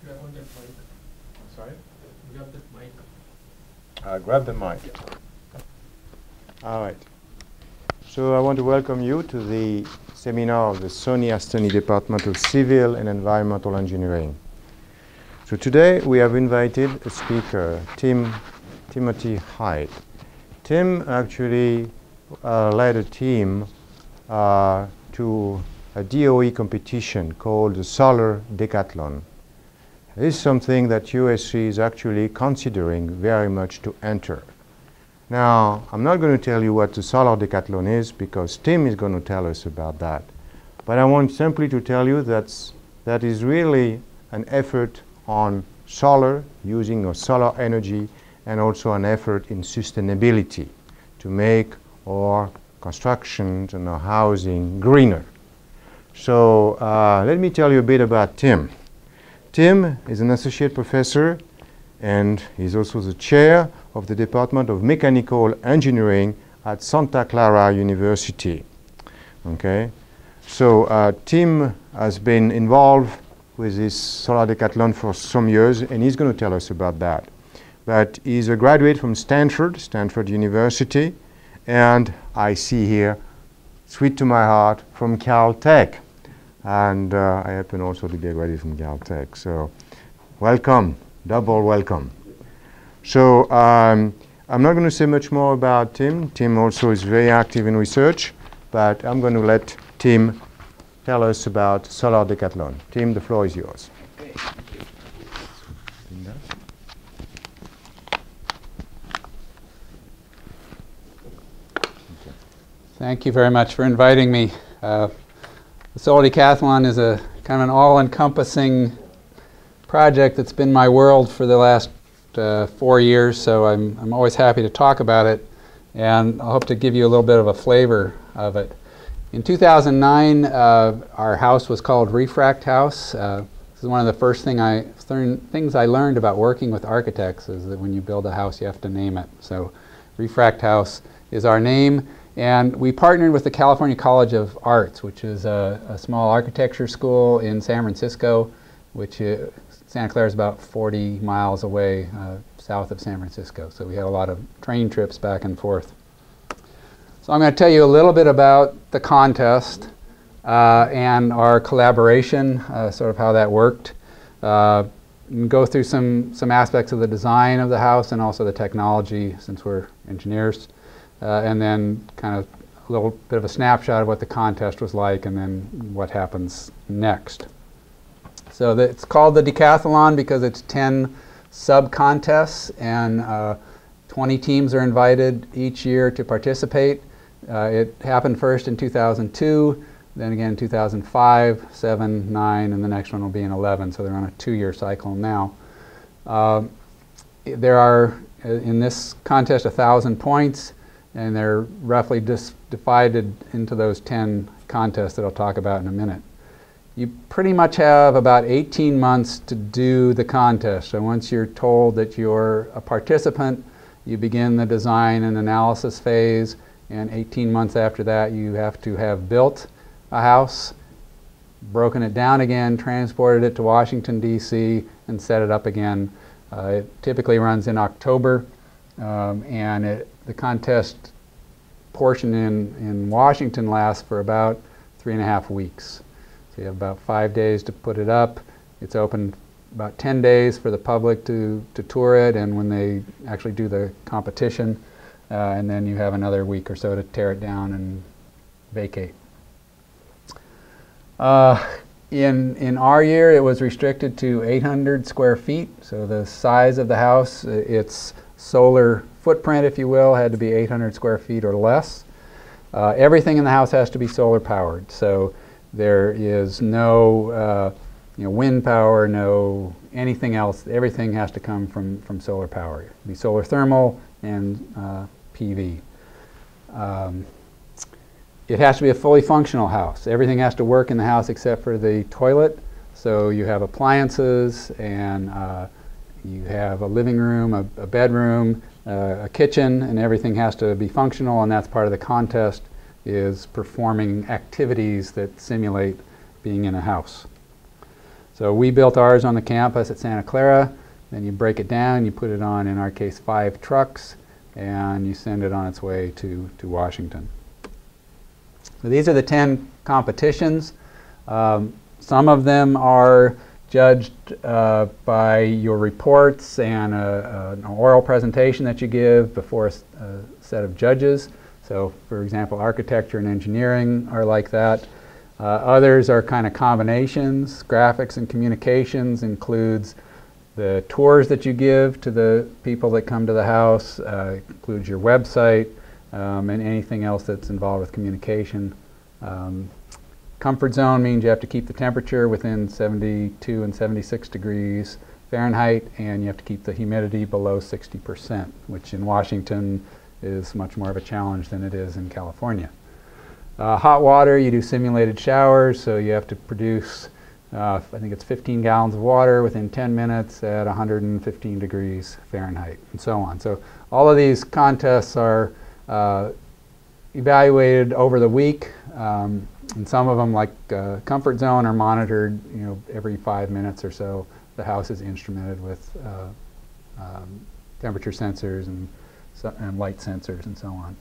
Grab on that mic. Sorry? Grab that mic. Grab the mic. All right. So I want to welcome you to the seminar of the Sony Astani Department of Civil and Environmental Engineering. So today we have invited a speaker, Timothy Hight. Tim actually led a team to a DOE competition called the Solar Decathlon. This is something that USC is actually considering very much to enter. Now, I'm not going to tell you what the Solar Decathlon is because Tim is going to tell us about that. But I want simply to tell you that is really an effort on solar, using solar energy, and also an effort in sustainability to make our constructions and our housing greener. So let me tell you a bit about Tim. Tim is an associate professor and he's also the chair of the Department of Mechanical Engineering at Santa Clara University. Okay, so Tim has been involved with this Solar Decathlon for some years, and he's going to tell us about that. But he's a graduate from Stanford University, and I see here, sweet to my heart, from Caltech. And I happen also to be a graduate from Caltech. So welcome, double welcome. So I'm not going to say much more about Tim. Tim also is very active in research, but I'm going to let Tim tell us about Solar Decathlon. Tim, the floor is yours. Okay. Thank you very much for inviting me. The Solar Decathlon is a kind of an all-encompassing project that's been my world for the last 4 years, so I'm always happy to talk about it, and I hope to give you a little bit of a flavor of it. In 2009, our house was called Refract House. This is one of the first things I learned about working with architects, is that when you build a house, you have to name it. So Refract House is our name, and we partnered with the California College of Arts, which is a small architecture school in San Francisco, which Santa Clara is about 40 miles away south of San Francisco. So we had a lot of train trips back and forth. So I'm going to tell you a little bit about the contest and our collaboration, sort of how that worked. Go through some aspects of the design of the house and also the technology, since we're engineers. And then kind of a little bit of a snapshot of what the contest was like and then what happens next. So it's called the Decathlon because it's 10 sub-contests, and 20 teams are invited each year to participate. It happened first in 2002, then again in 2005, 7, 9, and the next one will be in 11, so they're on a 2-year cycle now. There are, in this contest, 1,000 points, and they're roughly divided into those 10 contests that I'll talk about in a minute. You pretty much have about 18 months to do the contest. So once you're told that you're a participant, you begin the design and analysis phase, and 18 months after that you have to have built a house, broken it down again, transported it to Washington, D.C., and set it up again. It typically runs in October, and the contest portion in Washington lasts for about 3.5 weeks. So you have about 5 days to put it up. It's open about 10 days for the public to tour it, and when they actually do the competition, and then you have another week or so to tear it down and vacate. In our year, it was restricted to 800 square feet, so the size of the house, its solar footprint, if you will, had to be 800 square feet or less. Everything in the house has to be solar powered, so there is no wind power, no anything else. Everything has to come from solar power. It can be solar thermal and PV. It has to be a fully functional house. Everything has to work in the house except for the toilet. So you have appliances, and you have a living room, a bedroom, a kitchen, and everything has to be functional, and that's part of the contest, is performing activities that simulate being in a house. So we built ours on the campus at Santa Clara. Then you break it down, you put it on, in our case, 5 trucks, and you send it on its way to Washington. So these are the 10 competitions. Some of them are judged by your reports and an oral presentation that you give before a set of judges. So, for example, architecture and engineering are like that. Others are kind of combinations. Graphics and communications includes the tours that you give to the people that come to the house, includes your website, and anything else that's involved with communication. Comfort zone means you have to keep the temperature within 72 and 76 degrees Fahrenheit, and you have to keep the humidity below 60%, which in Washington is much more of a challenge than it is in California. Hot water, you do simulated showers, so you have to produce, I think it's 15 gallons of water within 10 minutes at 115 degrees Fahrenheit, and so on. So all of these contests are evaluated over the week. And some of them, like comfort zone, are monitored, every 5 minutes or so. The house is instrumented with temperature sensors and light sensors and so on.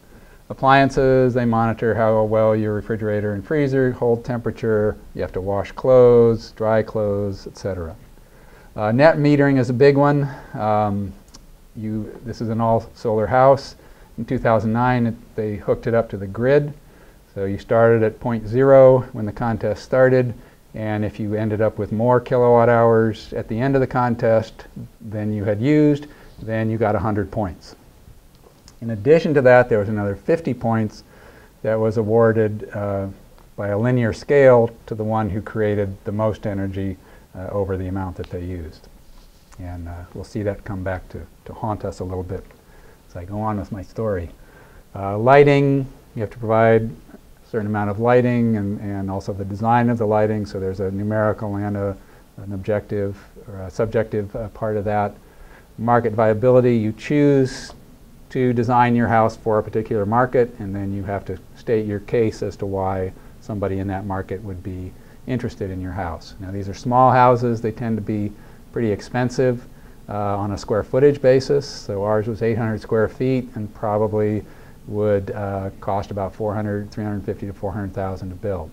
Appliances, they monitor how well your refrigerator and freezer hold temperature. You have to wash clothes, dry clothes, etc. Net metering is a big one. This is an all-solar house. In 2009, they hooked it up to the grid. So you started at 0.0 when the contest started, and if you ended up with more kilowatt hours at the end of the contest than you had used, then you got 100 points. In addition to that, there was another 50 points that was awarded by a linear scale to the one who created the most energy over the amount that they used. And we'll see that come back to haunt us a little bit as I go on with my story. Lighting, you have to provide a certain amount of lighting and also the design of the lighting, so there's a numerical and an objective or a subjective part of that. Market viability, you choose to design your house for a particular market, and then you have to state your case as to why somebody in that market would be interested in your house. Now, these are small houses. They tend to be pretty expensive on a square footage basis. So ours was 800 square feet and probably would cost about $350,000 to $400,000 to build.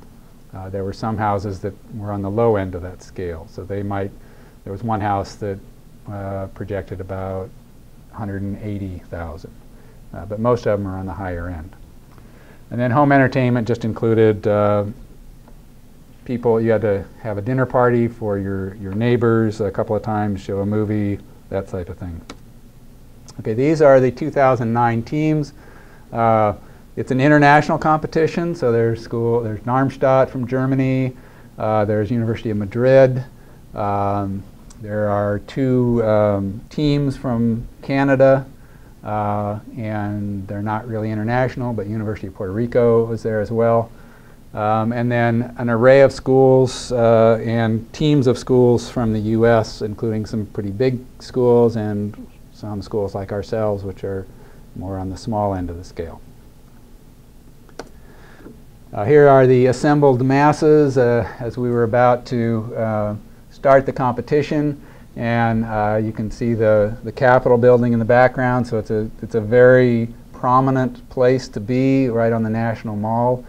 There were some houses that were on the low end of that scale. So there was one house that projected about $180,000, but most of them are on the higher end. And then home entertainment just included people. You had to have a dinner party for your neighbors a couple of times, show a movie, that type of thing. Okay, these are the 2009 teams. It's an international competition, so there's Darmstadt from Germany, there's University of Madrid, there are 2 teams from Canada, and they're not really international, but University of Puerto Rico was there as well. And then an array of schools and teams of schools from the US, including some pretty big schools and some schools like ourselves, which are more on the small end of the scale. Here are the assembled masses as we were about to start the competition, and you can see the Capitol building in the background. So it's a very prominent place to be, right on the National Mall.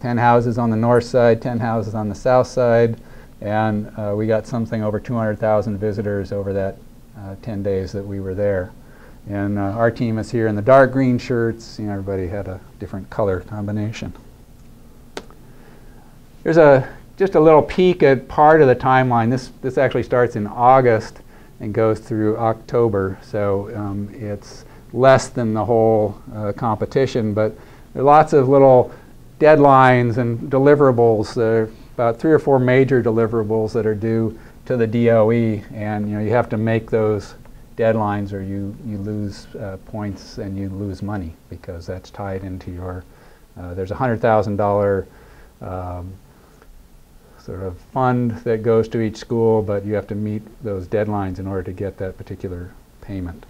10 houses on the north side, 10 houses on the south side, and we got something over 200,000 visitors over that 10 days that we were there. And our team is here in the dark green shirts. Everybody had a different color combination. Here's just a little peek at part of the timeline. This actually starts in August and goes through October, so it's less than the whole competition, but there are lots of little deadlines and deliverables. There are about 3 or 4 major deliverables that are due to the DOE, and you have to make those deadlines or you lose points and you lose money, because that's tied into your, there's a $100,000 sort of fund that goes to each school, but you have to meet those deadlines in order to get that particular payment.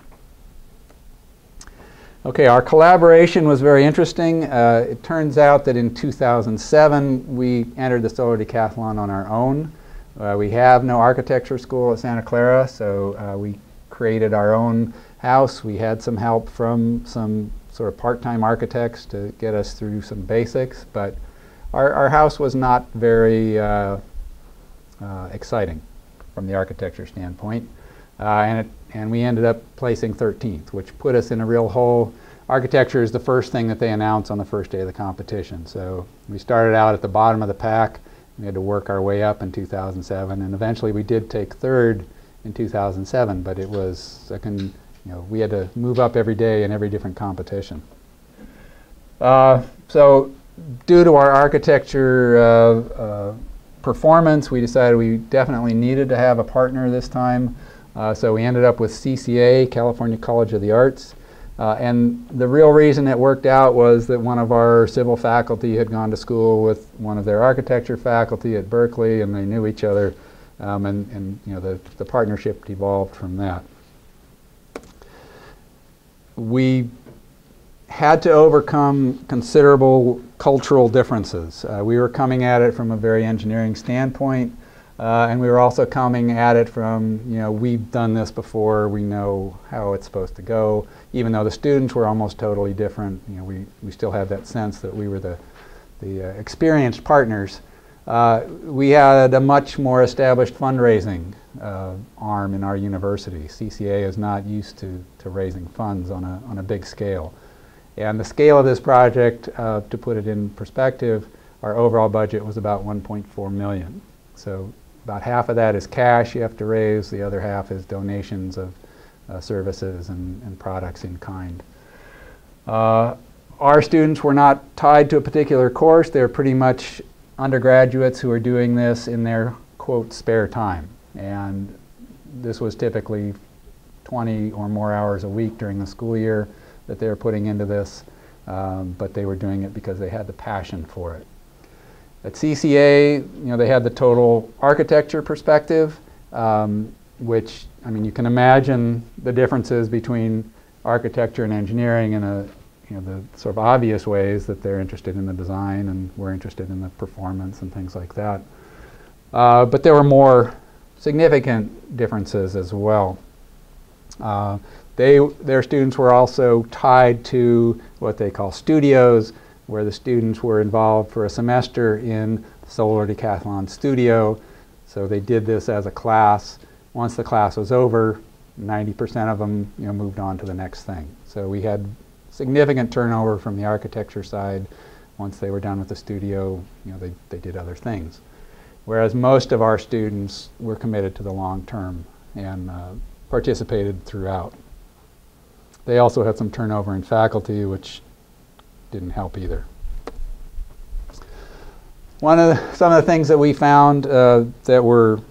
Okay, our collaboration was very interesting. It turns out that in 2007 we entered the Solar Decathlon on our own. We have no architecture school at Santa Clara, so we created our own house. We had some help from some sort of part-time architects to get us through some basics, but our house was not very exciting from the architecture standpoint. And we ended up placing 13th, which put us in a real hole. Architecture is the first thing that they announce on the first day of the competition. So we started out at the bottom of the pack. We had to work our way up in 2007, and eventually we did take third in 2007, but it was, we had to move up every day in every different competition. So due to our architecture performance, we decided we definitely needed to have a partner this time. So we ended up with CCA, California College of the Arts. And the real reason it worked out was that one of our civil faculty had gone to school with one of their architecture faculty at Berkeley, and they knew each other, and the partnership evolved from that. We had to overcome considerable cultural differences. We were coming at it from a very engineering standpoint, and we were also coming at it from, we've done this before, we know how it's supposed to go. Even though the students were almost totally different, we still had that sense that we were the experienced partners. We had a much more established fundraising arm in our university. CCA is not used to raising funds on a big scale. And the scale of this project, to put it in perspective, our overall budget was about $1.4 million. So about half of that is cash you have to raise, the other half is donations of services and products in kind. Our students were not tied to a particular course. They're pretty much undergraduates who are doing this in their, quote, spare time. And this was typically 20 or more hours a week during the school year that they were putting into this, but they were doing it because they had the passion for it. At CCA, they had the total architecture perspective, which, you can imagine the differences between architecture and engineering in the sort of obvious ways that they're interested in the design and we're interested in the performance and things like that. But there were more significant differences as well. Their students were also tied to what they call studios, where the students were involved for a semester in Solar Decathlon Studio. So they did this as a class. Once the class was over, 90% of them moved on to the next thing. So we had significant turnover from the architecture side. Once they were done with the studio, they did other things. Whereas most of our students were committed to the long term and participated throughout. They also had some turnover in faculty, which didn't help either. Some of the things that we found that were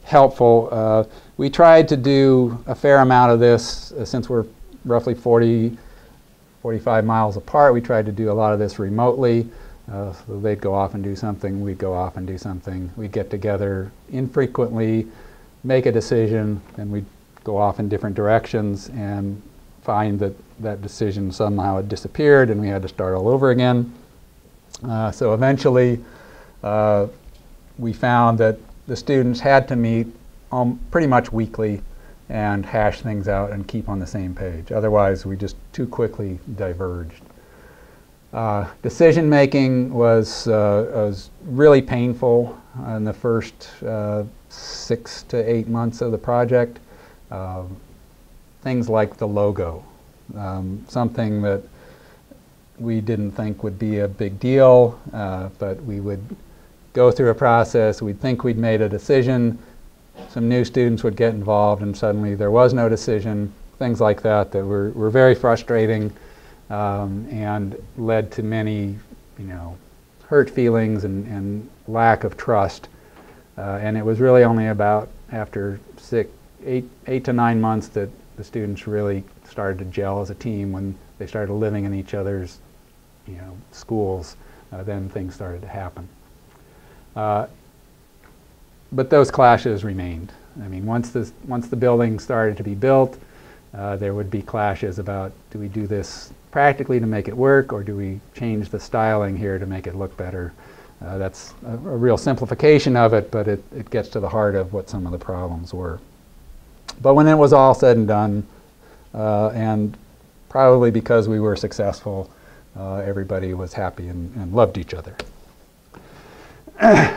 helpful, we tried to do a fair amount of this since we're roughly 45 miles apart. We tried to do a lot of this remotely. So they'd go off and do something, we'd go off and do something. We'd get together infrequently, make a decision, and we'd go off in different directions and find that that decision somehow had disappeared and we had to start all over again. So eventually we found that the students had to meet pretty much weekly and hash things out and keep on the same page. Otherwise, we just too quickly diverged. Decision making was really painful in the first 6 to 8 months of the project. Things like the logo, something that we didn't think would be a big deal, but we would go through a process, we'd think we'd made a decision, some new students would get involved and suddenly there was no decision, things like that that were very frustrating and led to many hurt feelings and lack of trust. And it was really only about after 8 to 9 months that the students really started to gel as a team. When they started living in each other's schools, then things started to happen. But those clashes remained. Once the building started to be built, there would be clashes about, do we do this practically to make it work, or do we change the styling here to make it look better? That's a real simplification of it, but it gets to the heart of what some of the problems were. But when it was all said and done, and probably because we were successful, everybody was happy and loved each other.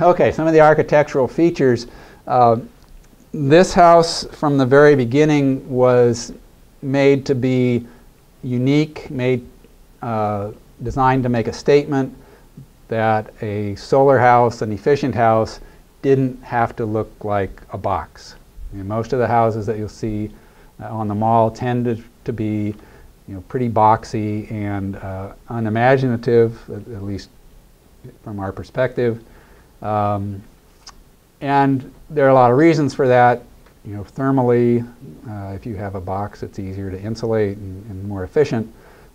Okay, some of the architectural features. This house from the very beginning was made to be unique, designed to make a statement that a solar house, an efficient house, didn't have to look like a box. I mean, most of the houses that you'll see on the mall tend to be, pretty boxy and unimaginative, at least from our perspective. And there are a lot of reasons for that. Thermally, if you have a box, it's easier to insulate and more efficient.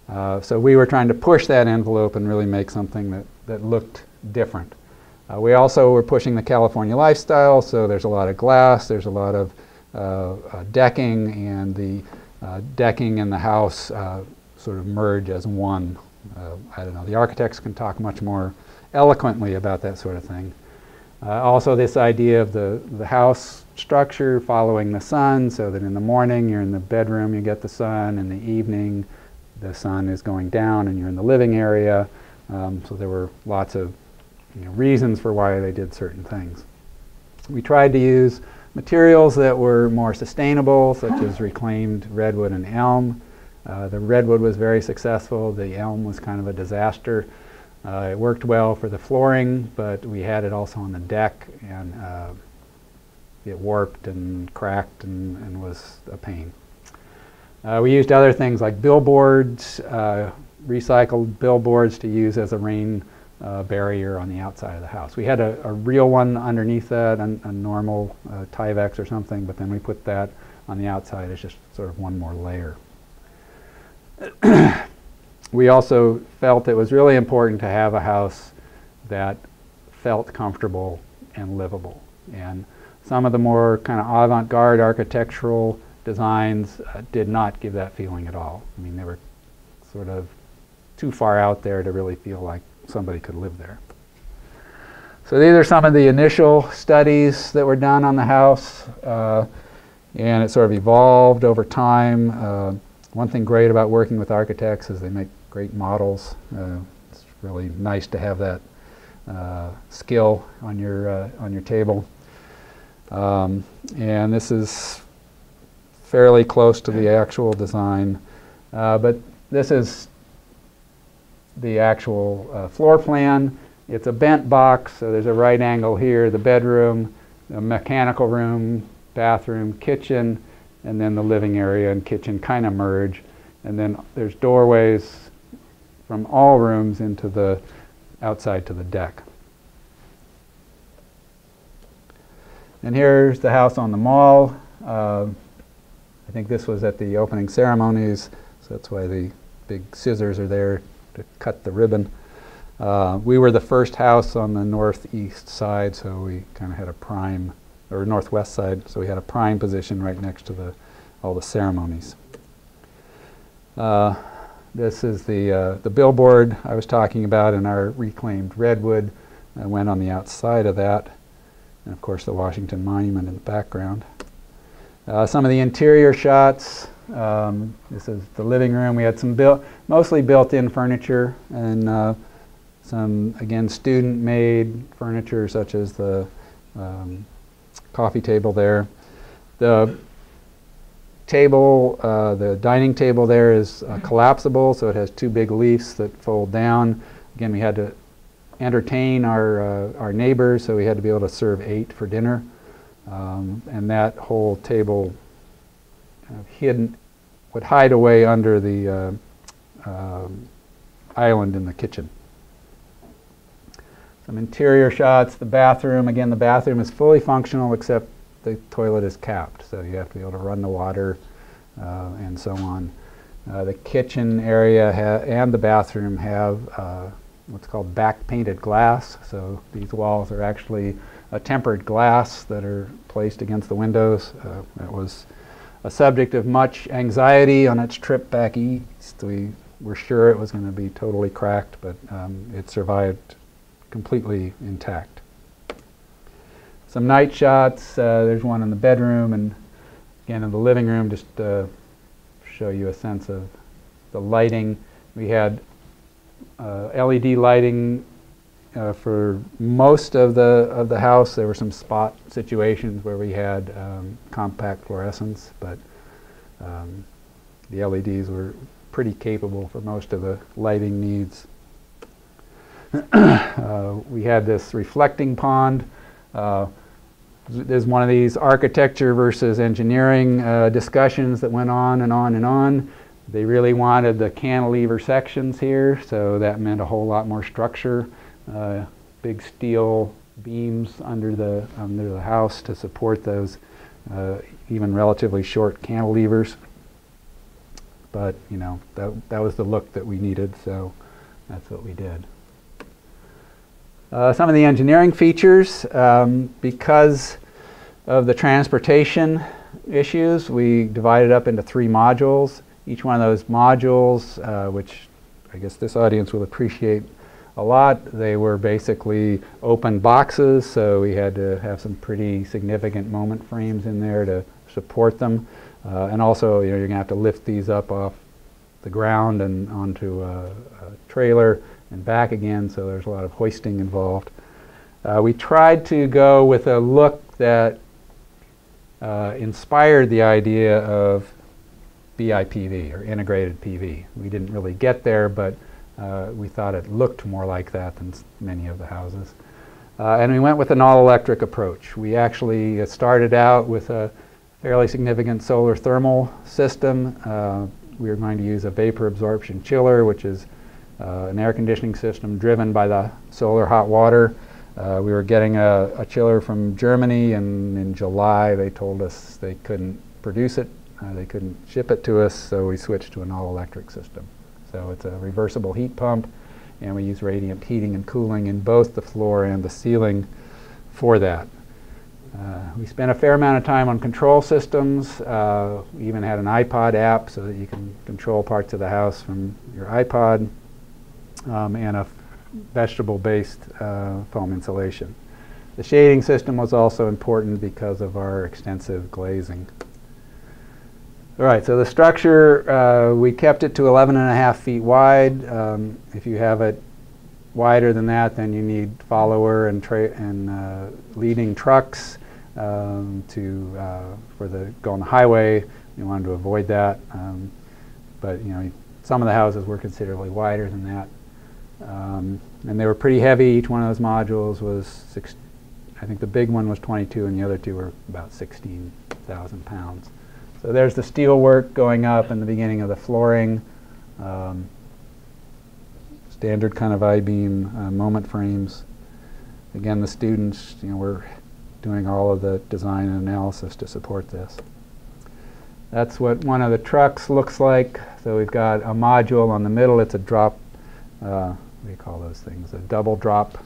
So we were trying to push that envelope and really make something that looked different. We also were pushing the California lifestyle, so there's a lot of glass, there's a lot of decking, and the decking and the house sort of merge as one. I don't know, the architects can talk much more eloquently about that sort of thing. Also this idea of the house structure following the sun, so that in the morning you're in the bedroom, you get the sun, in the evening the sun is going down and you're in the living area. So there were lots of reasons for why they did certain things. We tried to use materials that were more sustainable, such as reclaimed redwood and elm. The redwood was very successful. The elm was kind of a disaster. It worked well for the flooring, but we had it also on the deck, and it warped and cracked and was a pain. We used other things like billboards, recycled billboards to use as a rain barrier on the outside of the house. We had a real one underneath that, a normal Tyvek or something, but then we put that on the outside as just sort of one more layer. We also felt it was really important to have a house that felt comfortable and livable. And some of the more kind of avant-garde architectural designs did not give that feeling at all. I mean, they were sort of too far out there to really feel like somebody could live there. So these are some of the initial studies that were done on the house, and it sort of evolved over time. One thing great about working with architects is they make great models. It's really nice to have that skill on your table. And this is fairly close to the actual design, but this is the actual floor plan. It's a bent box, so there's a right angle here, the bedroom, the mechanical room, bathroom, kitchen, and then the living area and kitchen kind of merge. And then there's doorways from all rooms into the outside to the deck. And here's the house on the mall. I think this was at the opening ceremonies, so that's why the big scissors are there to cut the ribbon. We were the first house on the northeast side, so we kind of had a prime, or northwest side, so we had a prime position right next to all the ceremonies. This is the billboard I was talking about, and our reclaimed redwood went on the outside of that, and of course the Washington Monument in the background. Some of the interior shots. This is the living room. We had some mostly built-in furniture, and some, again, student-made furniture, such as the coffee table there. The table, the dining table there is collapsible, so it has two big leaves that fold down. Again, we had to entertain our neighbors, so we had to be able to serve 8 for dinner. And that whole table would hide away under the island in the kitchen. Some interior shots. The bathroom, again, the bathroom is fully functional except the toilet is capped, so you have to be able to run the water and so on. The kitchen area and the bathroom have what's called back painted glass, so these walls are actually a tempered glass that are placed against the windows. It was a subject of much anxiety on its trip back east. We were sure it was going to be totally cracked, but it survived completely intact. Some night shots. There's one in the bedroom and again in the living room, just to show you a sense of the lighting. We had LED lighting for most of the house. There were some spot situations where we had compact fluorescents, but the LEDs were pretty capable for most of the lighting needs. We had this reflecting pond. There's one of these architecture versus engineering discussions that went on and on and on. They really wanted the cantilever sections here, so that meant a whole lot more structure. Big steel beams under the house to support those even relatively short cantilevers. But you know, that was the look that we needed, so that's what we did. Some of the engineering features, because of the transportation issues, we divided up into 3 modules. Each one of those modules, which I guess this audience will appreciate a lot, they were basically open boxes, so we had to have some pretty significant moment frames in there to support them. And also, you know, you're going to have to lift these up off the ground and onto a trailer and back again, so there's a lot of hoisting involved. We tried to go with a look that inspired the idea of BIPV, or integrated PV. We didn't really get there, but we thought it looked more like that than many of the houses. And we went with an all-electric approach. We actually started out with a fairly significant solar thermal system. We were going to use a vapor absorption chiller, which is an air conditioning system driven by the solar hot water. We were getting a chiller from Germany, and in July they told us they couldn't produce it. They couldn't ship it to us, so we switched to an all-electric system. So it's a reversible heat pump, and we use radiant heating and cooling in both the floor and the ceiling for that. We spent a fair amount of time on control systems. We even had an iPod app so that you can control parts of the house from your iPod, and a vegetable-based foam insulation. The shading system was also important because of our extensive glazing. All right, so the structure, we kept it to 11.5 feet wide. If you have it wider than that, then you need follower and leading trucks for go on the highway. We wanted to avoid that, but you know, some of the houses were considerably wider than that, and they were pretty heavy. Each one of those modules was I think the big one was 22, and the other 2 were about 16,000 pounds. So there's the steel work going up in the beginning of the flooring. Standard kind of I-beam moment frames. Again, the students, you know, were doing all of the design and analysis to support this. That's what one of the trucks looks like. So we've got a module on the middle. It's a drop, what do you call those things? A double drop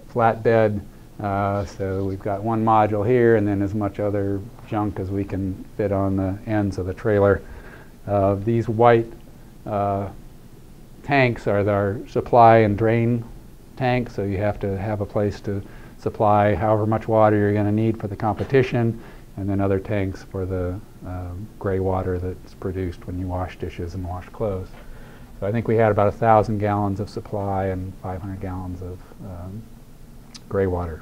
flatbed. So we've got one module here, and then as much other junk as we can fit on the ends of the trailer. These white tanks are our supply and drain tanks, so you have to have a place to supply however much water you're going to need for the competition, and then other tanks for the gray water that's produced when you wash dishes and wash clothes. So I think we had about 1,000 gallons of supply and 500 gallons of gray water.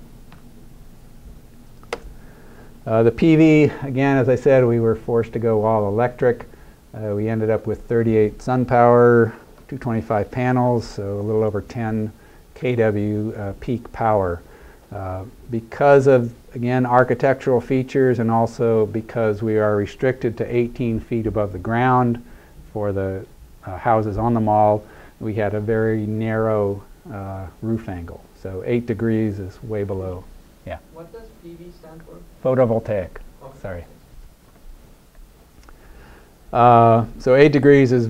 The PV, again, as I said, we were forced to go all electric. We ended up with 38 SunPower, 225 panels, so a little over 10 kW peak power. Because of, again, architectural features, and also because we are restricted to 18 feet above the ground for the houses on the mall, we had a very narrow roof angle. So 8 degrees is way below. Yeah. What does PV stand for? Photovoltaic. Okay. Sorry. So 8 degrees is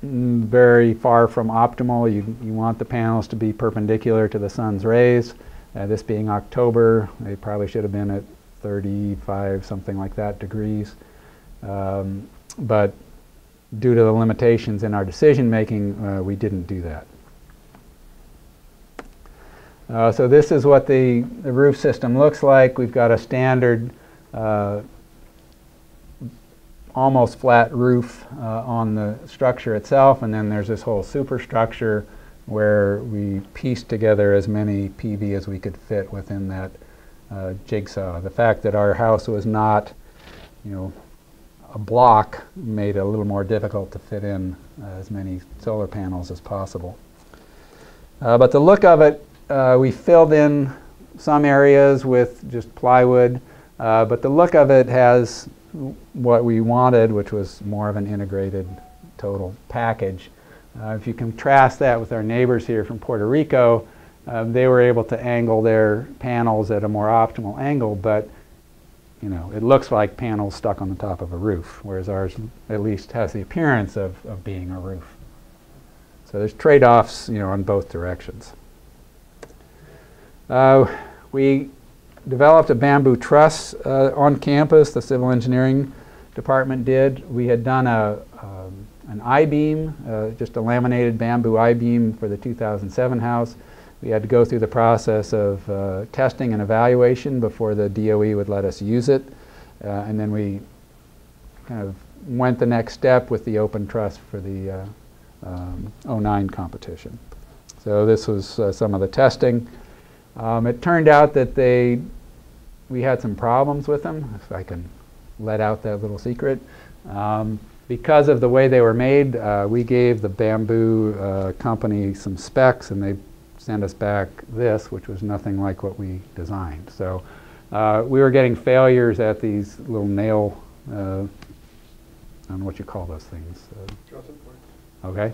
very far from optimal. You want the panels to be perpendicular to the sun's rays. This being October, they probably should have been at 35, something like that, degrees. But due to the limitations in our decision making, we didn't do that. So this is what the roof system looks like. We've got a standard almost flat roof on the structure itself, and then there's this whole superstructure where we pieced together as many PV as we could fit within that jigsaw. The fact that our house was not, a block made it a little more difficult to fit in as many solar panels as possible. But the look of it, we filled in some areas with just plywood, but the look of it has what we wanted, which was more of an integrated total package. If you contrast that with our neighbors here from Puerto Rico, they were able to angle their panels at a more optimal angle, but it looks like panels stuck on the top of a roof, whereas ours at least has the appearance of being a roof. So there's trade-offs, on both directions. We developed a bamboo truss on campus. The civil engineering department did. We had done an I-beam, just a laminated bamboo I-beam for the 2007 house. We had to go through the process of testing and evaluation before the DOE would let us use it. And then we kind of went the next step with the open truss for the '09 competition. So this was some of the testing. It turned out that we had some problems with them, if I can let out that little secret. Because of the way they were made, we gave the bamboo company some specs, and they sent us back this, which was nothing like what we designed. So we were getting failures at these little nail, I don't know what you call those things. Okay.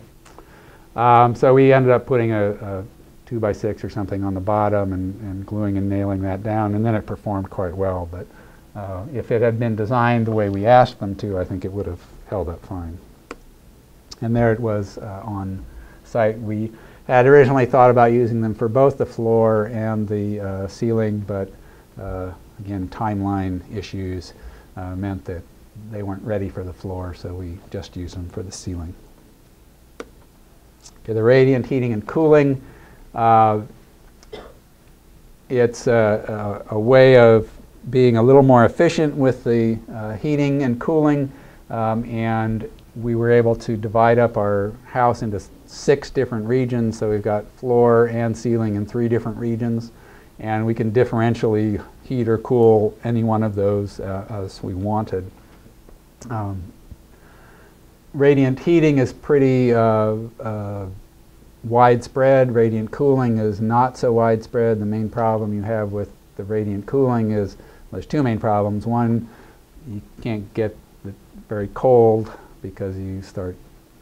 So we ended up putting a 2x6 or something on the bottom and gluing and nailing that down, and then it performed quite well. But if it had been designed the way we asked them to, I think it would have held up fine. And there it was on site. We had originally thought about using them for both the floor and the ceiling, but again, timeline issues meant that they weren't ready for the floor, so we just used them for the ceiling. Okay, the radiant heating and cooling. It's a way of being a little more efficient with the heating and cooling, and we were able to divide up our house into 6 different regions. So we've got floor and ceiling in 3 different regions, and we can differentially heat or cool any one of those as we wanted. Radiant heating is pretty widespread. Radiant cooling is not so widespread. The main problem you have with the radiant cooling is, well, there's 2 main problems. One, you can't get it very cold because you start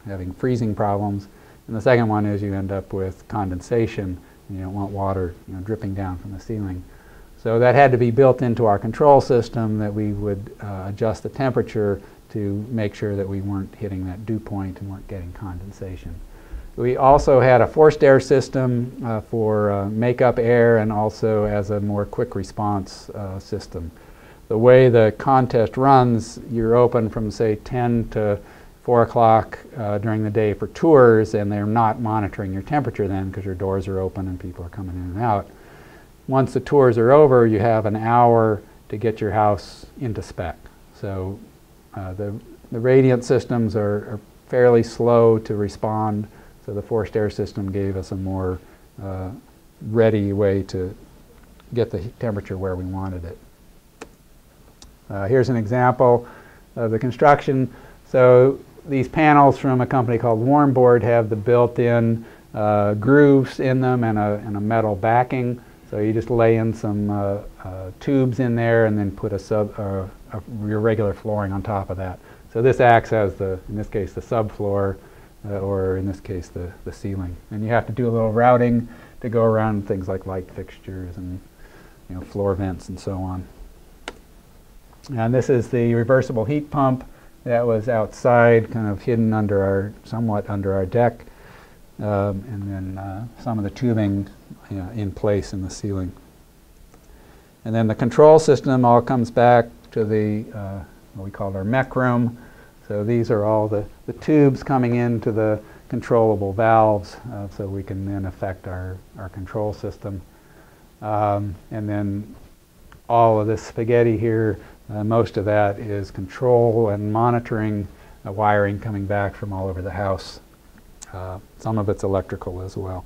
having freezing problems. And the second one is you end up with condensation, and you don't want water dripping down from the ceiling. So that had to be built into our control system, that we would adjust the temperature to make sure that we weren't hitting that dew point and weren't getting condensation. We also had a forced air system for makeup air, and also as a more quick response system. The way the contest runs, you're open from say 10 to 4 o'clock during the day for tours, and they're not monitoring your temperature then because your doors are open and people are coming in and out. Once the tours are over, you have an hour to get your house into spec. So the radiant systems are fairly slow to respond, so the forced air system gave us a more ready way to get the temperature where we wanted it. Here's an example of the construction. So these panels from a company called Warmboard have the built-in grooves in them and a metal backing. So you just lay in some tubes in there and then put your regular flooring on top of that. So this acts as in this case, the subfloor, or in this case, the ceiling. And you have to do a little routing to go around things like light fixtures and floor vents and so on. And this is the reversible heat pump that was outside, kind of hidden somewhat under our deck, and then some of the tubing in place in the ceiling. And then the control system all comes back to the what we call our mech room. So these are all the tubes coming into the controllable valves, so we can then affect our control system. And then all of this spaghetti here, most of that is control and monitoring wiring coming back from all over the house. Some of it's electrical as well.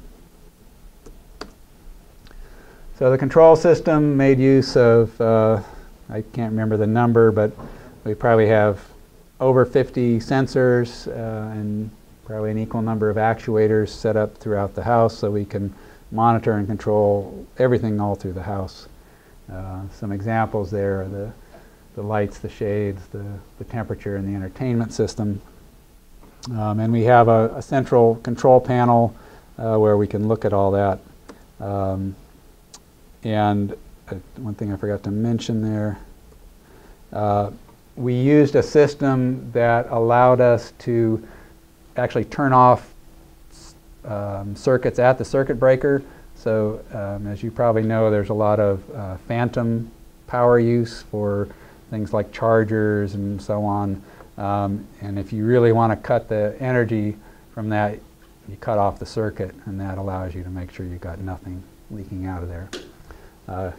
So the control system made use of, I can't remember the number, but we probably have over 50 sensors and probably an equal number of actuators set up throughout the house so we can monitor and control everything all through the house. Some examples there are the lights, the shades, the temperature, and the entertainment system. And we have a central control panel where we can look at all that. And one thing I forgot to mention there, we used a system that allowed us to actually turn off circuits at the circuit breaker. So as you probably know, there's a lot of phantom power use for things like chargers and so on. And if you really want to cut the energy from that, you cut off the circuit, and that allows you to make sure you've got nothing leaking out of there.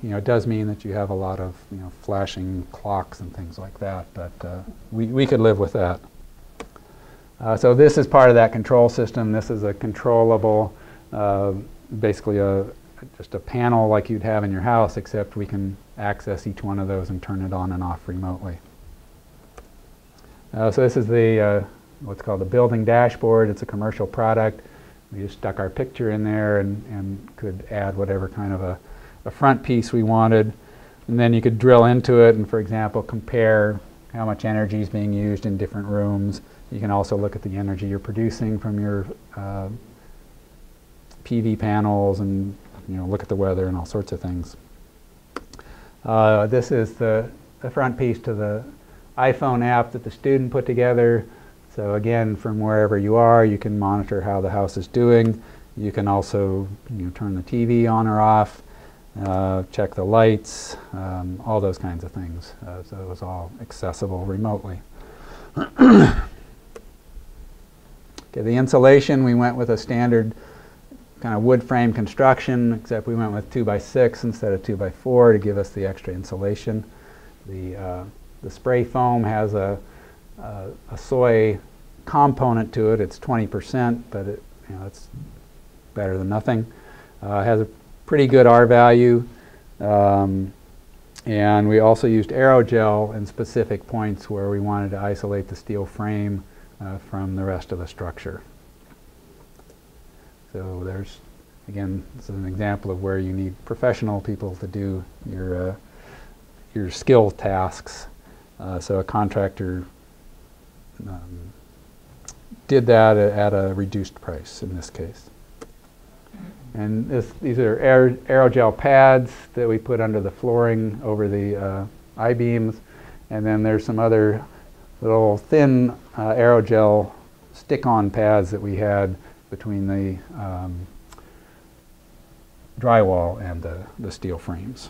It does mean that you have a lot of flashing clocks and things like that, but we could live with that. So this is part of that control system. This is a controllable, basically just a panel like you'd have in your house, except we can access each one of those and turn it on and off remotely. So this is the what's called the building dashboard. It's a commercial product. We just stuck our picture in there and could add whatever kind of a front piece we wanted. And then you could drill into it and, for example, compare how much energy is being used in different rooms. You can also look at the energy you're producing from your PV panels and look at the weather and all sorts of things. This is the front piece to the iPhone app that the student put together. So again, from wherever you are, you can monitor how the house is doing. You can also turn the TV on or off, check the lights, all those kinds of things. So it was all accessible remotely. Okay, the insulation, we went with a standard kind of wood frame construction, except we went with 2x6 instead of 2x4 to give us the extra insulation. The spray foam has a soy component to it. It's 20%, but it's better than nothing. It has a pretty good R value, and we also used aerogel in specific points where we wanted to isolate the steel frame from the rest of the structure. So there's, again, this is an example of where you need professional people to do your skill tasks. So a contractor did that at a reduced price in this case. And these are aerogel pads that we put under the flooring over the I-beams. And then there's some other little thin aerogel stick-on pads that we had between the drywall and the steel frames.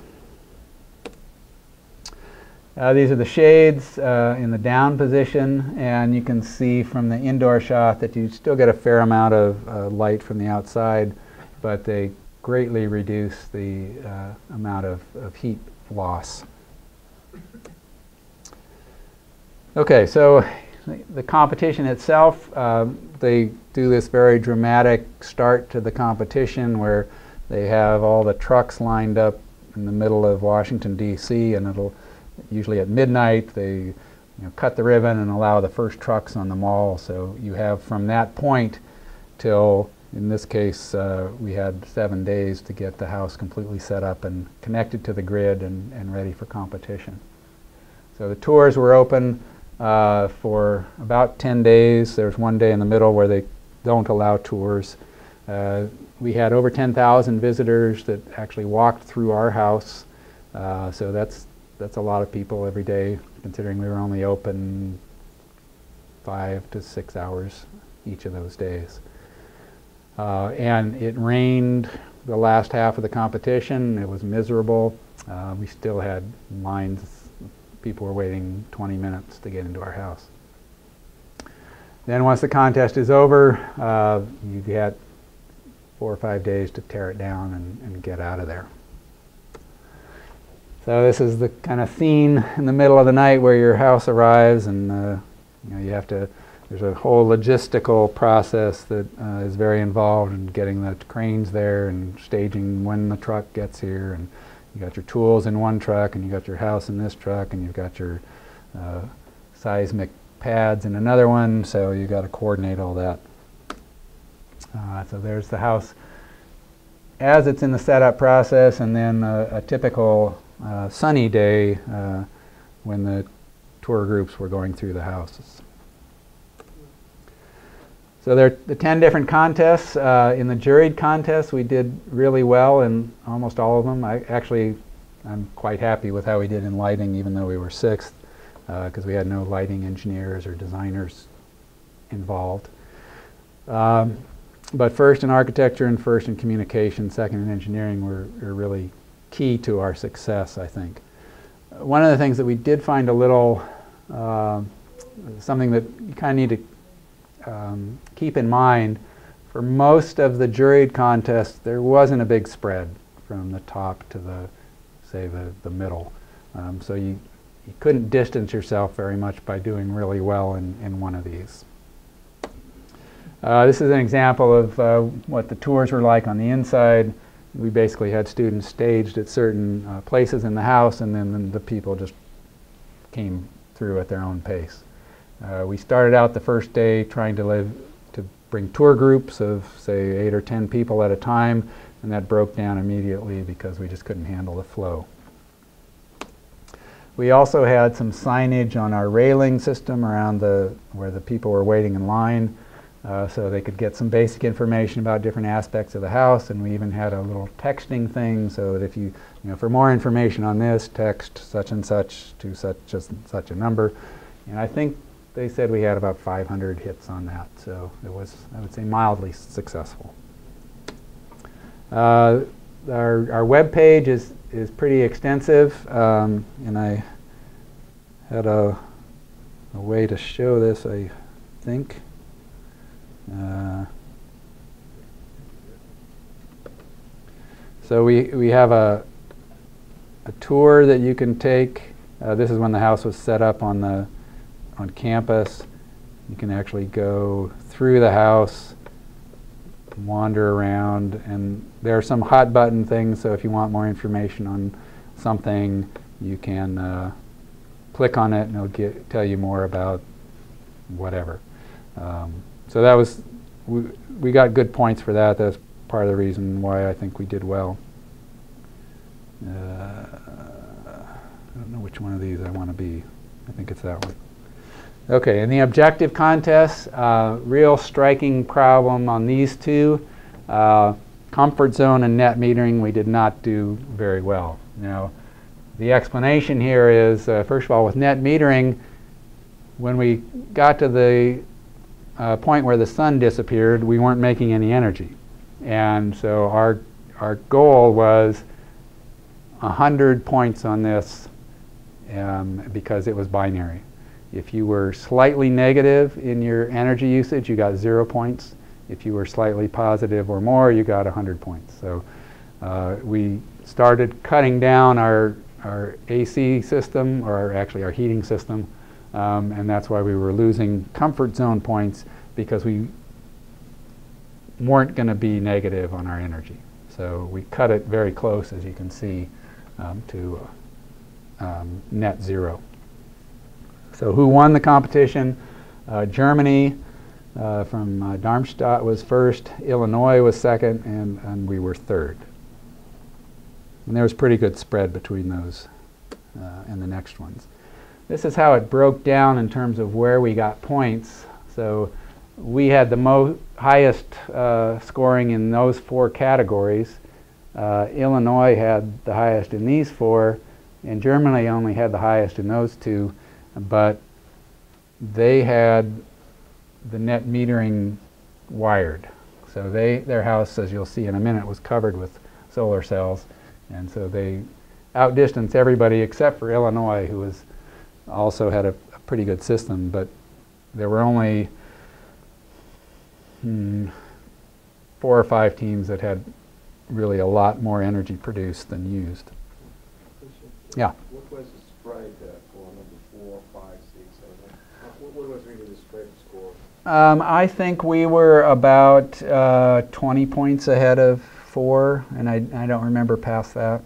These are the shades in the down position, and you can see from the indoor shot that you still get a fair amount of light from the outside, but they greatly reduce the amount of heat loss. Okay, so the competition itself, they do this very dramatic start to the competition where they have all the trucks lined up in the middle of Washington, D.C., and it'll usually at midnight they cut the ribbon and allow the first trucks on the mall. So you have from that point till, in this case, we had 7 days to get the house completely set up and connected to the grid and ready for competition. So the tours were open for about 10 days. There's one day in the middle where they don't allow tours. We had over 10,000 visitors that actually walked through our house. So that's a lot of people every day, considering we were only open 5 to 6 hours each of those days. And it rained the last half of the competition. It was miserable. We still had lines. People were waiting 20 minutes to get into our house. Then once the contest is over, you get 4 or 5 days to tear it down and get out of there. So this is the kind of scene in the middle of the night where your house arrives, and you know, you have to. There's a whole logistical process that is very involved in getting the cranes there and staging when the truck gets here. And you got your tools in one truck, and you got your house in this truck, and you've got your seismic pads in another one. So you got to coordinate all that. So there's the house as it's in the setup process, and then a typical sunny day when the tour groups were going through the houses. So there are the 10 different contests. In the juried contests, we did really well in almost all of them. I'm quite happy with how we did in lighting, even though we were 6th, because we had no lighting engineers or designers involved. But first in architecture and first in communication, second in engineering were really key to our success, I think. One of the things that we did find a little, something that you kind of need to keep in mind, for most of the juried contests, there wasn't a big spread from the top to the, say, the middle. So you couldn't distance yourself very much by doing really well in one of these. This is an example of what the tours were like on the inside. We basically had students staged at certain places in the house, and then the people just came through at their own pace. We started out the first day trying to bring tour groups of, say, 8 or 10 people at a time, and that broke down immediately because we just couldn't handle the flow. We also had some signage on our railing system around where the people were waiting in line, so they could get some basic information about different aspects of the house, and we even had a little texting thing so that if you know, for more information on this, text such and such to such a number. And I think they said we had about 500 hits on that, so it was, I would say, mildly successful. Our web page is pretty extensive, and I had a way to show this, I think. So we have a tour that you can take. This is when the house was set up on campus. You can actually go through the house, wander around, and there are some hot button things, so if you want more information on something, you can click on it and it'll tell you more about whatever. So that was, we got good points for that. That's part of the reason why I think we did well. I don't know which one of these I want to be. I think it's that one. Okay, in the objective contests, real striking problem on these two. Comfort zone and net metering, we did not do very well. Now, the explanation here is, first of all, with net metering, when we got to the point where the sun disappeared, we weren't making any energy. And so our goal was 100 points on this because it was binary. If you were slightly negative in your energy usage, you got 0 points. If you were slightly positive or more, you got 100 points. So we started cutting down our AC system, or actually our heating system, and that's why we were losing comfort zone points, because we weren't going to be negative on our energy. So we cut it very close, as you can see, to net 0. So who won the competition? Germany from Darmstadt was first, Illinois was second, and we were third. And there was pretty good spread between those and the next ones. This is how it broke down in terms of where we got points. So we had the highest scoring in those 4 categories. Illinois had the highest in these 4, and Germany only had the highest in those 2, but they had the net metering wired. So their house, as you'll see in a minute, was covered with solar cells, and so they outdistanced everybody except for Illinois, who also had a pretty good system, but there were only 4 or 5 teams that had really a lot more energy produced than used. Yeah. What was the spread for number 4, 5, 6, 7? What was really the spread score? I think we were about 20 points ahead of 4, and I don't remember past that.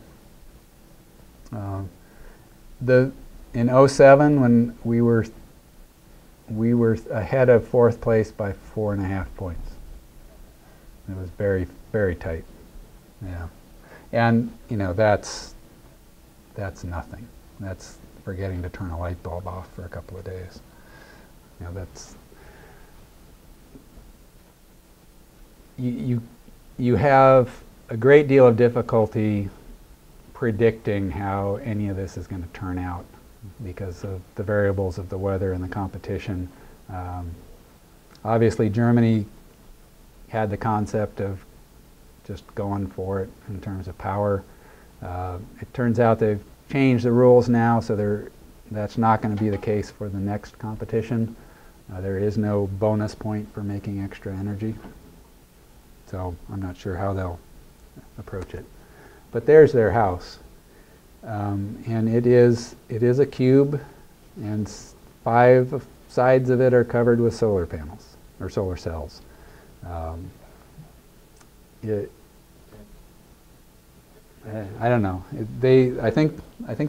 In 07, when we were ahead of 4th place by 4.5 points. It was very, very tight. Yeah, and you know that's nothing. That's forgetting to turn a light bulb off for a couple of days. You know, that's you have a great deal of difficulty predicting how any of this is going to turn out because of the variables of the weather and the competition. Obviously, Germany had the concept of just going for it in terms of power. It turns out they've changed the rules now, so that's not going to be the case for the next competition. There is no bonus point for making extra energy, so I'm not sure how they'll approach it. But there's their house, and it is a cube, and 5 sides of it are covered with solar panels or solar cells. I don't know. I think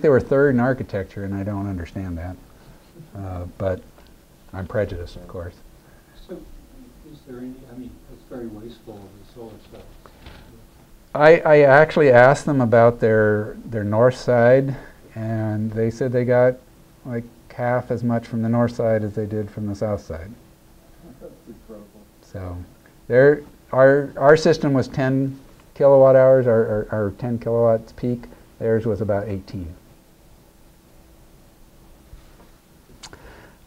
they were 3rd in architecture, and I don't understand that. But I'm prejudiced, of course. So, is there any? I mean, it's very wasteful of the solar cells. I actually asked them about their north side, and they said they got like half as much from the north side as they did from the south side. That's incredible. So, our system was 10 kilowatt hours, or 10 kilowatts peak. Theirs was about 18.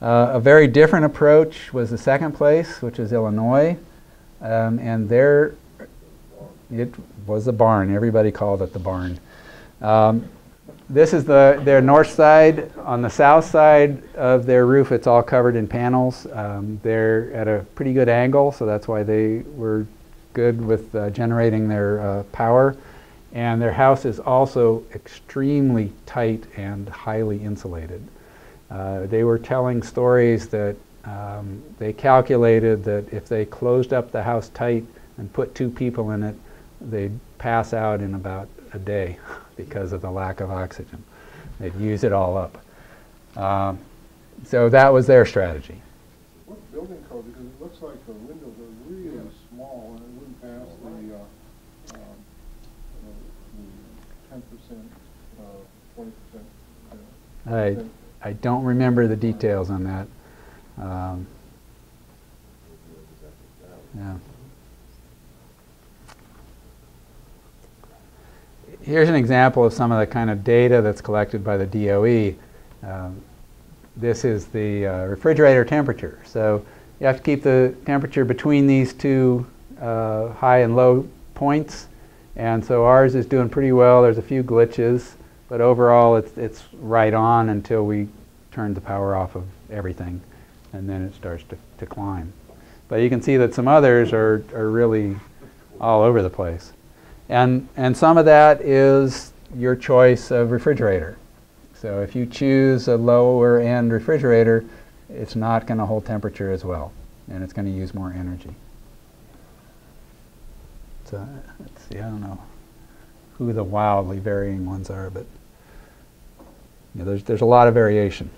A very different approach was the 2nd place, which is Illinois, and there it was the barn. Everybody called it the barn. This is their north side. On the south side of their roof, it's all covered in panels. They're at a pretty good angle, so that's why they were good with generating their power. And their house is also extremely tight and highly insulated. They were telling stories that they calculated that if they closed up the house tight and put 2 people in it, they'd pass out in about a day because of the lack of oxygen. They'd use it all up. So that was their strategy. What building code? Because it looks like the windows are really small, and it wouldn't pass the 10%, 20%. I don't remember the details on that. Yeah. Here's an example of some of the kind of data that's collected by the DOE. This is the refrigerator temperature. So you have to keep the temperature between these 2 high and low points. And so ours is doing pretty well. There's a few glitches, but overall it's right on until we turn the power off of everything, and then it starts to climb. But you can see that some others are really all over the place. And some of that is your choice of refrigerator. So if you choose a lower end refrigerator, it's not going to hold temperature as well, and it's going to use more energy. So let's see, I don't know who the wildly varying ones are, but you know, there's a lot of variation.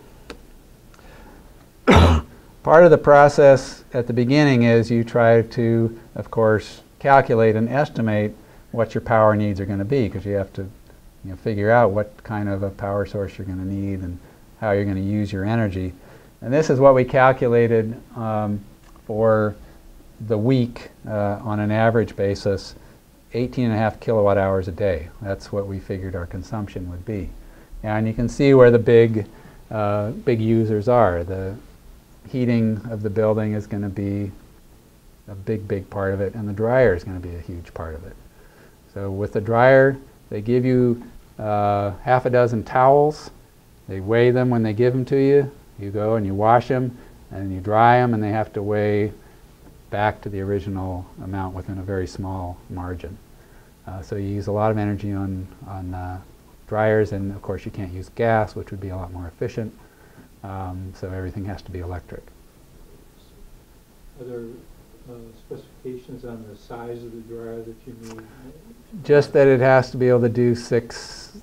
Part of the process at the beginning is you try to, of course, calculate and estimate what your power needs are going to be, because you have to figure out what kind of a power source you're going to need and how you're going to use your energy. And this is what we calculated for the week on an average basis, 18.5 kilowatt hours a day. That's what we figured our consumption would be. And you can see where the big users are. The heating of the building is going to be a big part of it, and the dryer is going to be a huge part of it. So with the dryer, they give you half a dozen towels. They weigh them when they give them to you. You go and you wash them, and you dry them, and they have to weigh back to the original amount within a very small margin. So you use a lot of energy on dryers, and of course you can't use gas, which would be a lot more efficient. So everything has to be electric. Are there specifications on the size of the dryer that you need? Just that it has to be able to do 6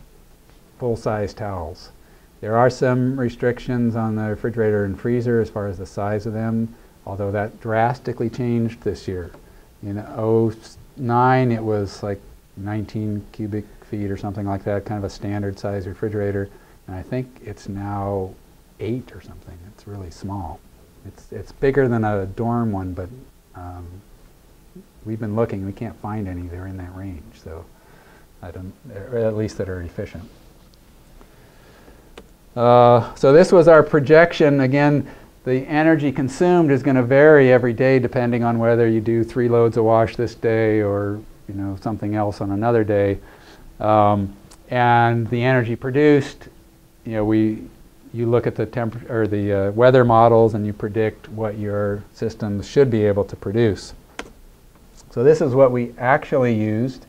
full-size towels. There are some restrictions on the refrigerator and freezer as far as the size of them, although that drastically changed this year. In '09 it was like 19 cubic feet or something like that, kind of a standard size refrigerator, and I think it's now 8 or something. It's really small. It's bigger than a dorm one, but we've been looking, we can't find any that are in that range, so I don't, or at least that are efficient. So this was our projection. Again, the energy consumed is going to vary every day depending on whether you do 3 loads of wash this day or something else on another day. And the energy produced, you look at the temperature or the weather models and you predict what your systems should be able to produce. So this is what we actually used.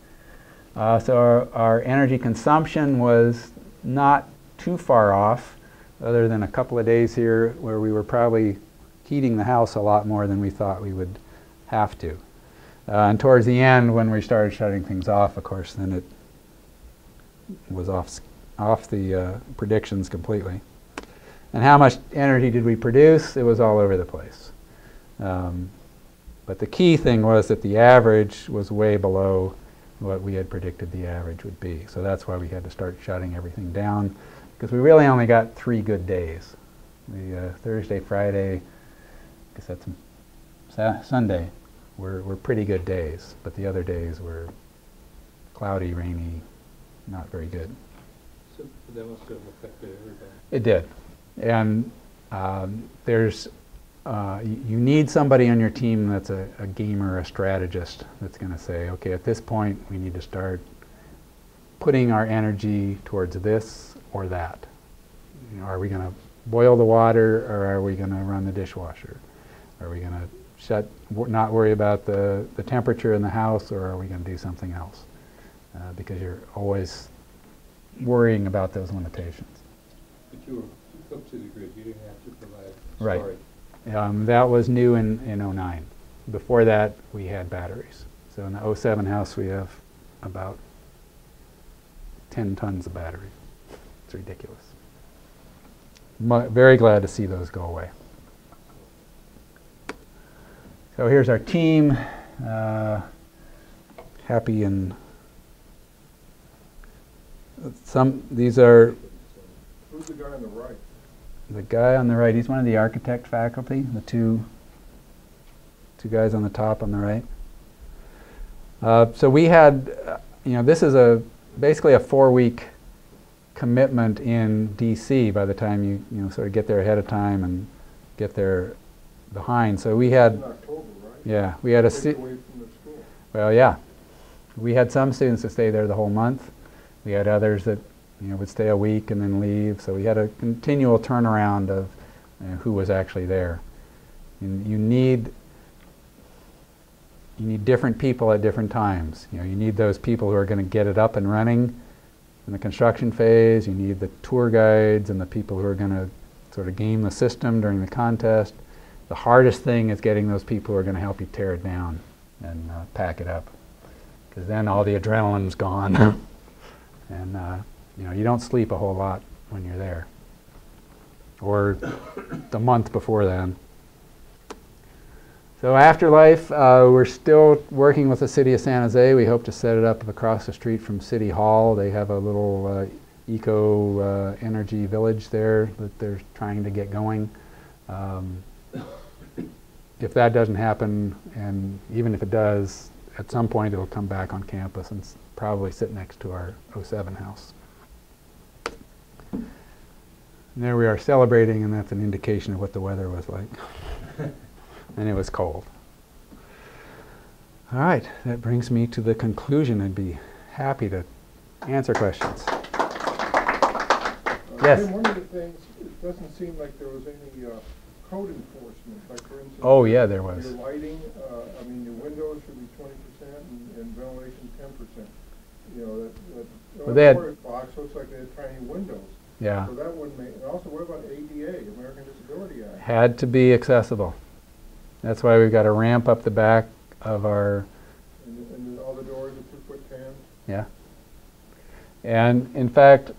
So our energy consumption was not too far off, other than a couple of days here where we were probably heating the house a lot more than we thought we would have to. And towards the end, when we started shutting things off, of course, then it was off the predictions completely. And how much energy did we produce? It was all over the place. But the key thing was that the average was way below what we had predicted the average would be. So that's why we had to start shutting everything down, because we really only got 3 good days. The Thursday, Friday, I guess that's Sunday, were pretty good days, but the other days were cloudy, rainy, not very good. So that must have affected everybody. It did. And you need somebody on your team that's a gamer, a strategist, that's going to say, okay, at this point we need to start putting our energy towards this or that. Are we going to boil the water, or are we going to run the dishwasher? Are we going to not worry about the temperature in the house, or are we going to do something else? Because you're always worrying about those limitations. But you were hooked to the grid. You didn't have to provide Right. storage. That was new in '09. Before that, we had batteries. So in the '07 house, we have about 10 tons of battery. It's ridiculous. Very glad to see those go away. So here's our team. Happy and these are Who's the guy on the right? the guy on the right. He's one of the architect faculty, the two guys on the top on the right. So we had, this is basically a 4-week commitment in DC by the time you sort of get there ahead of time and get there behind. So we had, In October, right? yeah, we had Takes away from the school. well, yeah, we had some students that stay there the whole month. We had others that would stay a week and then leave. So we had a continual turnaround of who was actually there. And you need different people at different times. You need those people who are going to get it up and running in the construction phase. You need the tour guides and the people who are going to sort of game the system during the contest. The hardest thing is getting those people who are going to help you tear it down and pack it up, because then all the adrenaline's gone. And you don't sleep a whole lot when you're there, or the month before then. So Afterlife, we're still working with the city of San Jose. We hope to set it up across the street from City Hall. They have a little eco-energy village there that they're trying to get going. If that doesn't happen, and even if it does, at some point it'll come back on campus and probably sit next to our '07 house. And there we are celebrating, and that's an indication of what the weather was like. And it was cold. All right, that brings me to the conclusion. I'd be happy to answer questions. Yes? One of the things, it doesn't seem like there was any code enforcement. Like, for instance, Oh, yeah, there was. your lighting, your windows should be 20% and ventilation 10%. you know, Well, they had- that box looks like they had tiny windows. Yeah. So that wouldn't make, and also what about ADA, American Disability Act? Had to be accessible. That's why we've got to ramp up the back of our, And all the doors are 2-foot cans? yeah. And in fact,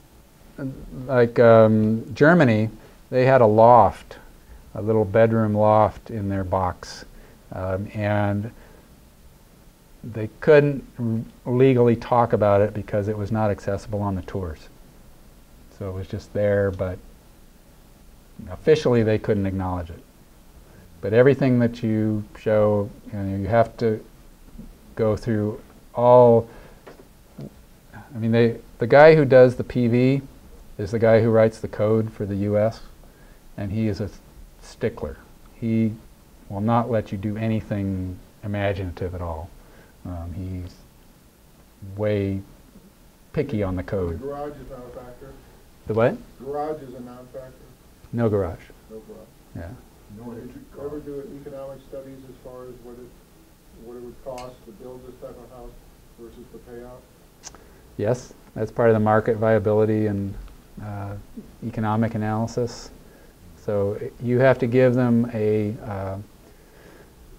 like Germany, they had a loft, a little bedroom loft in their box. And they couldn't legally talk about it because it was not accessible on the tours. So it was just there, but officially they couldn't acknowledge it. But everything that you show, you know, you have to go through all. I mean, the guy who does the PV is the guy who writes the code for the U.S., and he is a stickler. He will not let you do anything imaginative at all. He's way picky on the The code. garage is not a factor? The what? Garage is a non-factor? No garage. No garage. Yeah. Did you ever do economic studies as far as what it would cost to build this type of house versus the payout? Yes, that's part of the market viability and economic analysis. So you have to give them a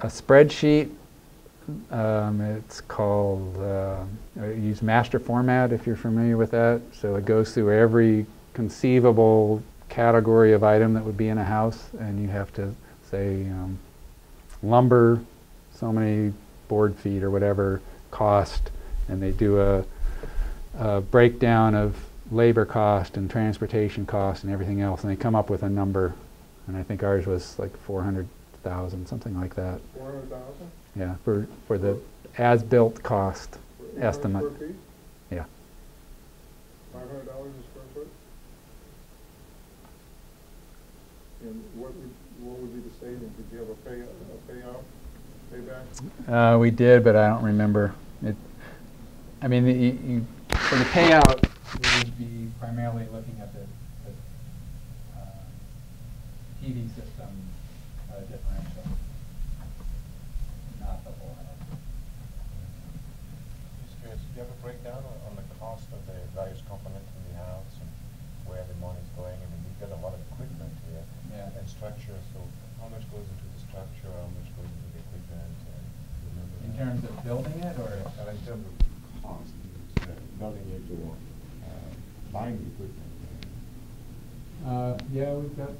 spreadsheet. It's called, use master format if you're familiar with that. So it goes through every conceivable category of item that would be in a house, and you have to say lumber, so many board feet or whatever cost, and they do a breakdown of labor cost and transportation cost and everything else, and they come up with a number, and I think ours was like 400,000, something like that. 400,000? Yeah, for the as-built cost estimate. Square feet? Yeah. $500 a square foot? And what would be the savings? Did you have a payout, payback? We did, but I don't remember. I mean, for the payout, we would be primarily looking at the TV system differential, not the whole house. Just curious, do you have a breakdown on the cost of the various components in the house and where the money's going? I mean, you've got a lot of equipment here. Yeah. And structure, so how much goes into the structure, how much goes into the equipment? In terms of building it, or? In terms of cost, building it or buying the equipment. Yeah, we've got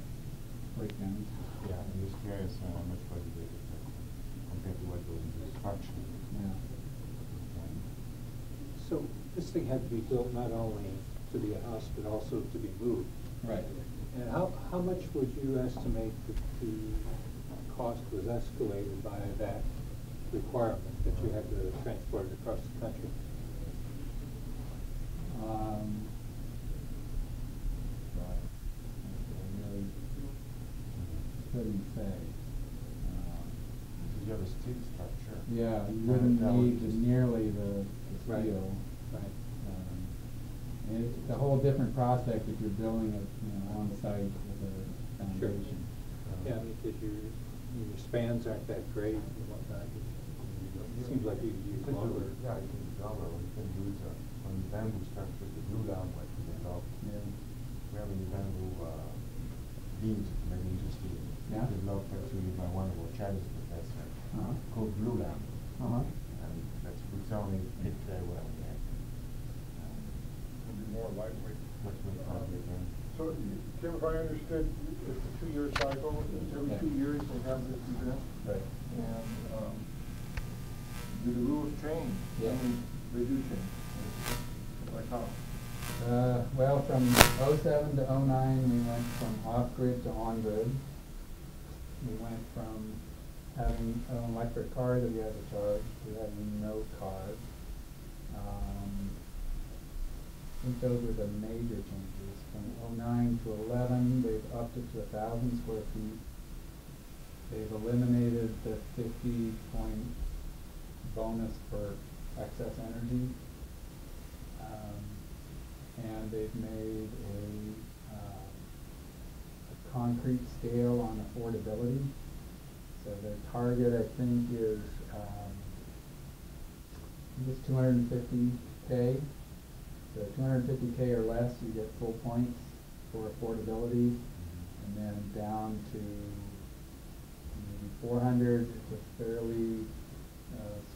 breakdowns. Yeah, I'm just curious how much was the compared to what goes into the structure. Yeah. So this thing had to be built not only to be a house, but also to be moved. Right. And how much would you estimate that the cost was escalated by that requirement that you had to transport it across the country? Couldn't say. You have a steel structure. Yeah, you wouldn't that need would just- nearly the Right. steel. Right. And it's a whole different prospect if you're building it, on site with a foundation. Yeah, because your spans aren't that great and whatnot. It seems like you use longer. Yeah, you can use longer, or you can use on the bamboo structure, the glue down what you develop. Yeah. We have any bamboo beams, maybe interesting. Yeah. Developed actually by one of our Chinese professors called glue down. And that's would only fit very well there. It'd be more lightweight. Much more project, yeah. So, Tim, if I understood, it's a 2-year cycle, every Okay. 2 years they have this event, Right. and do the rules change? Yeah. I mean, they do change. Like how? Well, from '07 to '09, we went from off-grid to on-grid. We went from having an electric car that we had to charge to having no cars. I think those were the major changes. From '09 to '11, they've upped it to 1,000 square feet. They've eliminated the 50-point bonus for excess energy. And they've made a concrete scale on affordability. So their target, I think, is it's $250 pay. So 250K or less, you get full points for affordability, and then down to maybe 400, it's a fairly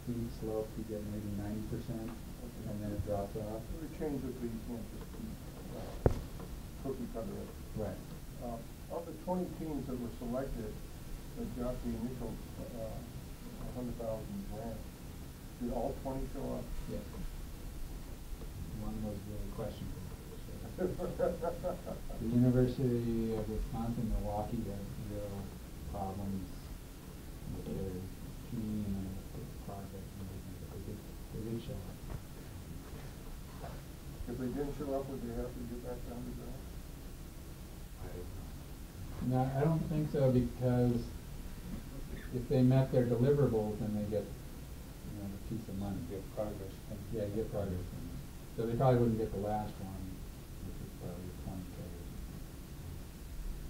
steep slope. You get maybe 90%, and then it drops off. The change of these, you know, just cookie cutter it. Right. Of the 20 teams that were selected that got the initial 100,000 grant, did all 20 show up? Yes. One was really questionable. The University of Wisconsin-Milwaukee has real problems with their team and with the project and everything, but they did show up. If they didn't show up, would they have to get back down to ground? No, I don't think so, because if they met their deliverables, then they get, a piece of money. Get progress. Yeah, get progress. So they probably wouldn't get the last one, which is probably 20K.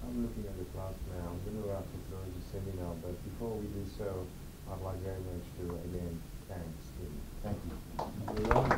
I'm looking at the clock now. I'm going to have to close the seminar, but before we do so, I'd like very much to again thank Steve. Thank you. You're welcome.